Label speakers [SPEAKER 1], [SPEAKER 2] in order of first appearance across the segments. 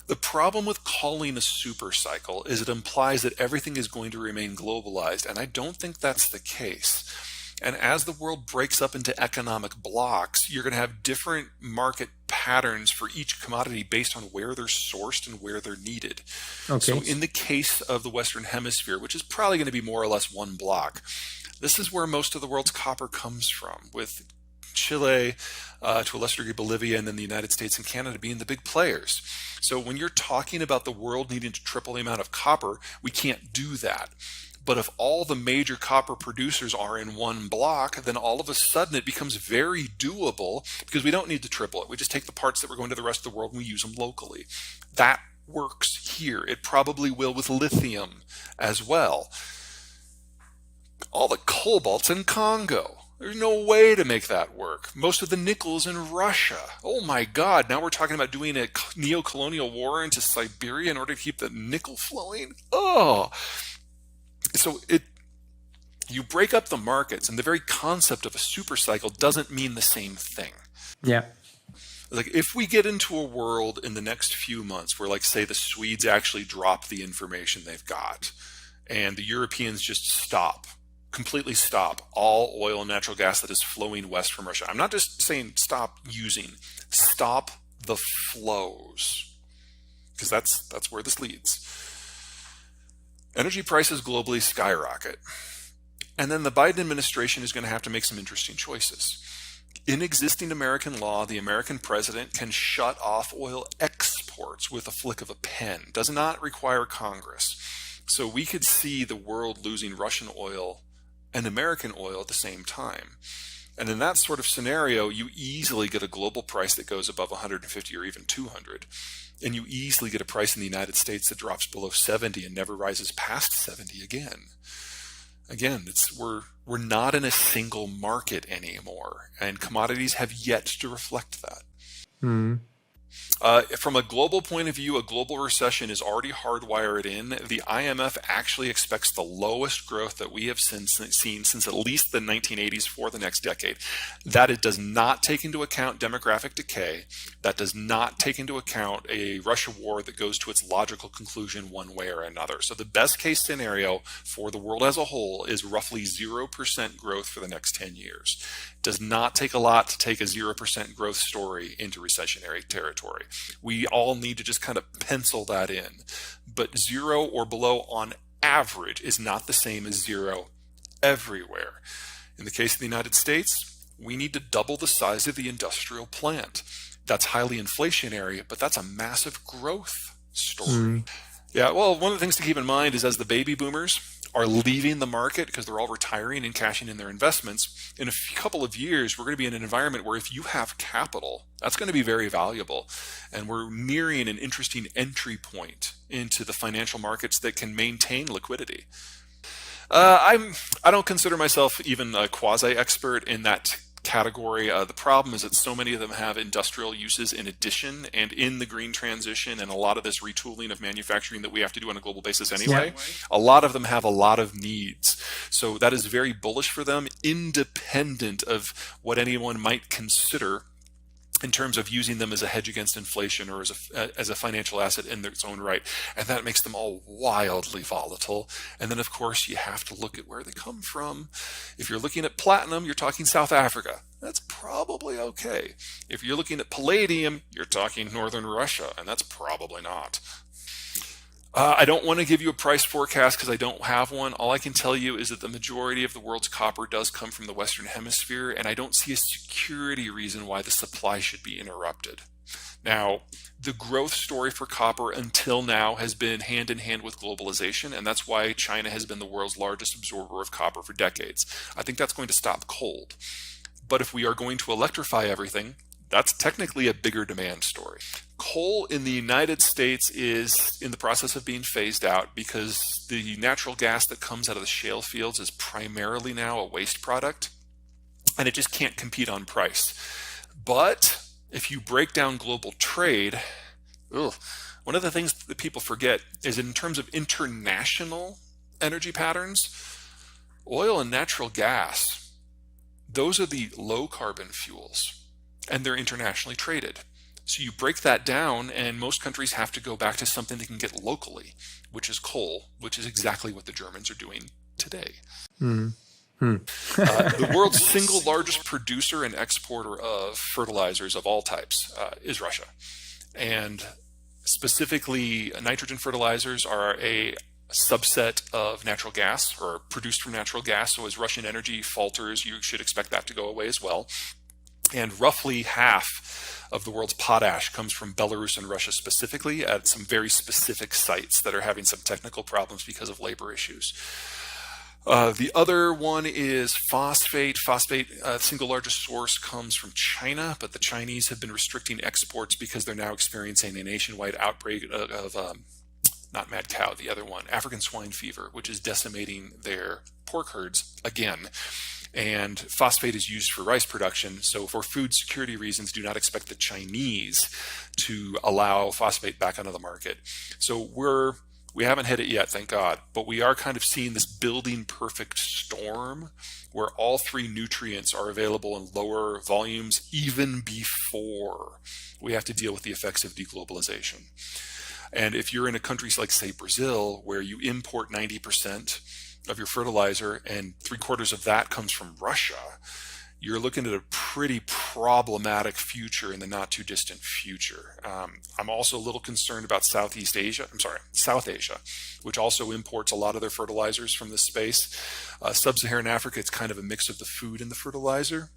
[SPEAKER 1] The problem with calling a super cycle is it implies that everything is going to remain globalized, and I don't think that's the case. And as the world breaks up into economic blocks, you're going to have different market patterns for each commodity based on where they're sourced and where they're needed. So
[SPEAKER 2] Okay.
[SPEAKER 1] in the case of the Western Hemisphere, which is probably going to be more or less one block, this is where most of the world's copper comes from, with Chile, to a lesser degree Bolivia, and then the United States and Canada being the big players. So when you're talking about the world needing to triple the amount of copper, we can't do that. But if all the major copper producers are in one block, then all of a sudden it becomes very doable because we don't need to triple it. We just take the parts that we're going to the rest of the world and we use them locally. That works here. It probably will with lithium as well. All the cobalt's in Congo. There's no way to make that work. Most of the nickel's in Russia. Oh my God, now we're talking about doing a neo-colonial war into Siberia in order to keep the nickel flowing? Oh, so you break up the markets, and the very concept of a super cycle doesn't mean the same thing.
[SPEAKER 2] Yeah.
[SPEAKER 1] Like if we get into a world in the next few months where, like, say the Swedes actually drop the information they've got and the Europeans just completely stop all oil and natural gas that is flowing west from Russia. I'm not just saying stop using, stop the flows, because that's where this leads. Energy prices globally skyrocket. And then the Biden administration is going to have to make some interesting choices. In existing American law, the American president can shut off oil exports with a flick of a pen. Does not require Congress. So we could see the world losing Russian oil and American oil at the same time. And in that sort of scenario, you easily get a global price that goes above 150 or even 200. And you easily get a price in the United States that drops below 70 and never rises past 70 again. Again, we're not in a single market anymore, and commodities have yet to reflect that.
[SPEAKER 2] Hmm.
[SPEAKER 1] From a global point of view, a global recession is already hardwired in. The IMF actually expects the lowest growth that we have seen since at least the 1980s for the next decade. That it does not take into account demographic decay. That does not take into account a Russia war that goes to its logical conclusion one way or another. So the best case scenario for the world as a whole is roughly 0% growth for the next 10 years. It does not take a lot to take a 0% growth story into recessionary territory. We all need to just kind of pencil that in. But 0 or below on average is not the same as 0 everywhere. In the case of the United States, we need to double the size of the industrial plant. That's highly inflationary, but that's a massive growth
[SPEAKER 2] Hmm.
[SPEAKER 1] story. Yeah, well, one of the things to keep in mind is as the baby boomers are leaving the market because they're all retiring and cashing in their investments, in a couple of years, we're going to be in an environment where if you have capital, that's going to be very valuable. And we're nearing an interesting entry point into the financial markets that can maintain liquidity. I don't consider myself even a quasi-expert in that category. The problem is that so many of them have industrial uses in addition, and in the green transition and a lot of this retooling of manufacturing that we have to do on a global basis
[SPEAKER 2] Yeah.
[SPEAKER 1] anyway, a lot of them have a lot of needs. So that is very bullish for them, independent of what anyone might consider in terms of using them as a hedge against inflation or as a financial asset in its own right. And that makes them all wildly volatile. And then, of course, you have to look at where they come from. If you're looking at platinum, you're talking South Africa. That's probably okay. If you're looking at palladium, you're talking Northern Russia, and that's probably not. I don't want to give you a price forecast because I don't have one. All I can tell you is that the majority of the world's copper does come from the Western Hemisphere, and I don't see a security reason why the supply should be interrupted. Now, the growth story for copper until now has been hand in hand with globalization, and that's why China has been the world's largest absorber of copper for decades. I think that's going to stop cold. But if we are going to electrify everything, that's technically a bigger demand story. Coal in the United States is in the process of being phased out because the natural gas that comes out of the shale fields is primarily now a waste product, and it just can't compete on price. But if you break down global trade, one of the things that people forget is in terms of international energy patterns, oil and natural gas, those are the low carbon fuels, and they're internationally traded. So you break that down, and most countries have to go back to something they can get locally, which is coal, which is exactly what the Germans are doing today.
[SPEAKER 2] Mm. Hmm.
[SPEAKER 1] The world's single largest producer and exporter of fertilizers of all types is Russia. And specifically, nitrogen fertilizers are a subset of natural gas, or produced from natural gas. So as Russian energy falters, you should expect that to go away as well. And roughly half of the world's potash comes from Belarus and Russia specifically, at some very specific sites that are having some technical problems because of labor issues. The other one is phosphate. Phosphate, single largest source, comes from China, but the Chinese have been restricting exports because they're now experiencing a nationwide outbreak of not mad cow, the other one, African swine fever, which is decimating their pork herds again. And phosphate is used for rice production. So for food security reasons, do not expect the Chinese to allow phosphate back onto the market. So we haven't hit it yet, thank God, but we are kind of seeing this building perfect storm where all three nutrients are available in lower volumes even before we have to deal with the effects of deglobalization. And if you're in a country like, say, Brazil, where you import 90% of your fertilizer and 3/4 of that comes from Russia, you're looking at a pretty problematic future in the not too distant future. I'm also a little concerned about South Asia, which also imports a lot of their fertilizers from this space. Sub-Saharan Africa, it's kind of a mix of the food and the fertilizer.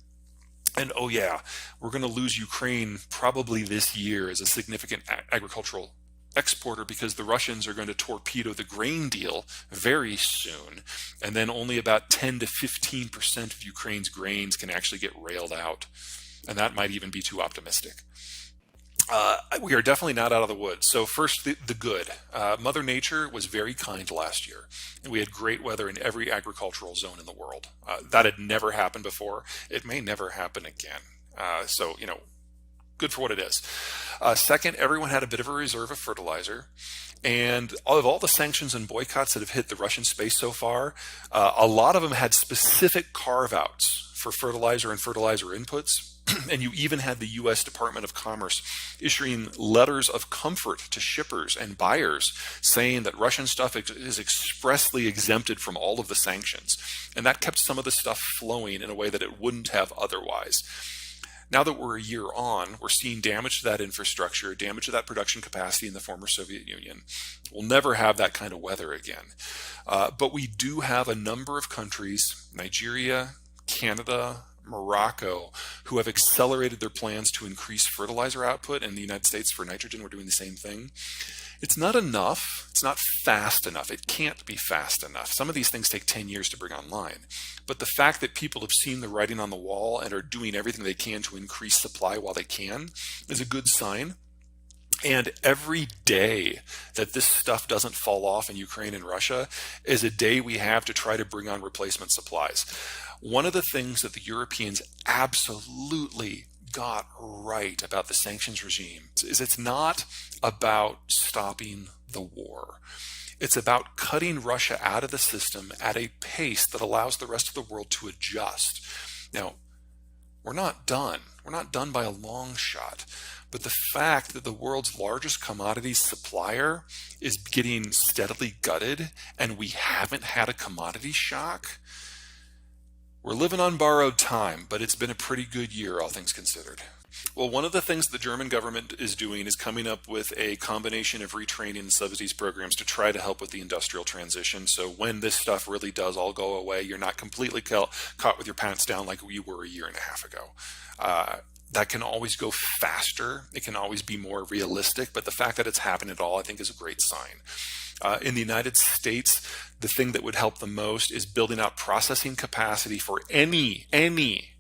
[SPEAKER 1] And oh yeah, we're going to lose Ukraine probably this year as a significant agricultural exporter, because the Russians are going to torpedo the grain deal very soon, and then only about 10 to 15% of Ukraine's grains can actually get railed out, and that might even be too optimistic. We are definitely not out of the woods. So first, the good. Mother Nature was very kind last year, and we had great weather in every agricultural zone in the world. That had never happened before. It may never happen again. So, good for what it is. Second, everyone had a bit of a reserve of fertilizer. And of all the sanctions and boycotts that have hit the Russian space so far, a lot of them had specific carve-outs for fertilizer and fertilizer inputs. And you even had the U.S. Department of Commerce issuing letters of comfort to shippers and buyers saying that Russian stuff is expressly exempted from all of the sanctions. And that kept some of the stuff flowing in a way that it wouldn't have otherwise. Now that we're a year on, we're seeing damage to that infrastructure, damage to that production capacity in the former Soviet Union. We'll never have that kind of weather again. But we do have a number of countries, Nigeria, Canada, Morocco, who have accelerated their plans to increase fertilizer output. In the United States, for nitrogen, we're doing the same thing. It's not enough. It's not fast enough. It can't be fast enough. Some of these things take 10 years to bring online. But the fact that people have seen the writing on the wall and are doing everything they can to increase supply while they can is a good sign. And every day that this stuff doesn't fall off in Ukraine and Russia is a day we have to try to bring on replacement supplies. One of the things that the Europeans absolutely got right about the sanctions regime is it's not about stopping the war. It's about cutting Russia out of the system at a pace that allows the rest of the world to adjust. Now, we're not done. We're not done by a long shot. But the fact that the world's largest commodities supplier is getting steadily gutted and we haven't had a commodity shock, we're living on borrowed time, but it's been a pretty good year, all things considered. Well, one of the things the German government is doing is coming up with a combination of retraining and subsidies programs to try to help with the industrial transition. So when this stuff really does all go away, you're not completely caught with your pants down like you were a year and a half ago. That can always go faster. It can always be more realistic, but the fact that it's happened at all, I think, is a great sign. In the United States, the thing that would help the most is building out processing capacity for any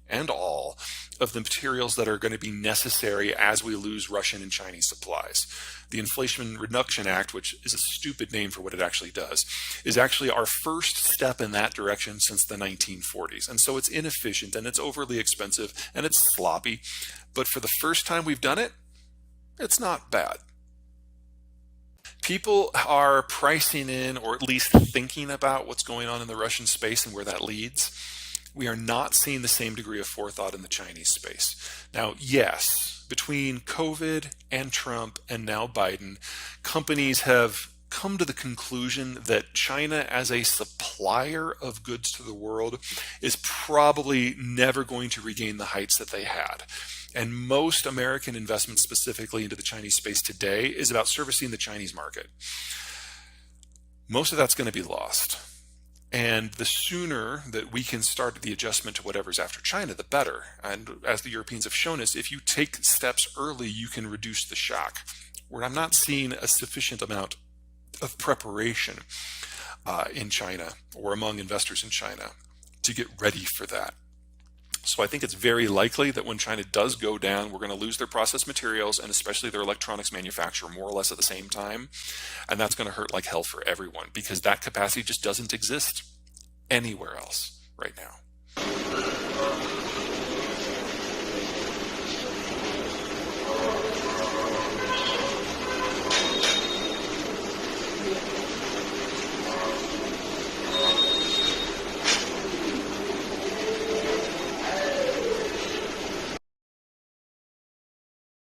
[SPEAKER 1] and all of the materials that are going to be necessary as we lose Russian and Chinese supplies. The Inflation Reduction Act, which is a stupid name for what it actually does, is actually our first step in that direction since the 1940s. And so it's inefficient and it's overly expensive and it's sloppy. But for the first time we've done it, it's not bad. People are pricing in, or at least thinking about, what's going on in the Russian space and where that leads. We are not seeing the same degree of forethought in the Chinese space. Now, yes, between COVID and Trump and now Biden, companies have come to the conclusion that China as a supplier of goods to the world is probably never going to regain the heights that they had. And most American investment specifically into the Chinese space today is about servicing the Chinese market. Most of that's going to be lost. And the sooner that we can start the adjustment to whatever's after China, the better. And as the Europeans have shown us, if you take steps early, you can reduce the shock. Where I'm not seeing a sufficient amount of preparation in China or among investors in China to get ready for that. So I think it's very likely that when China does go down, we're going to lose their processed materials and especially their electronics manufacture more or less at the same time. And that's going to hurt like hell for everyone because that capacity just doesn't exist anywhere else right now.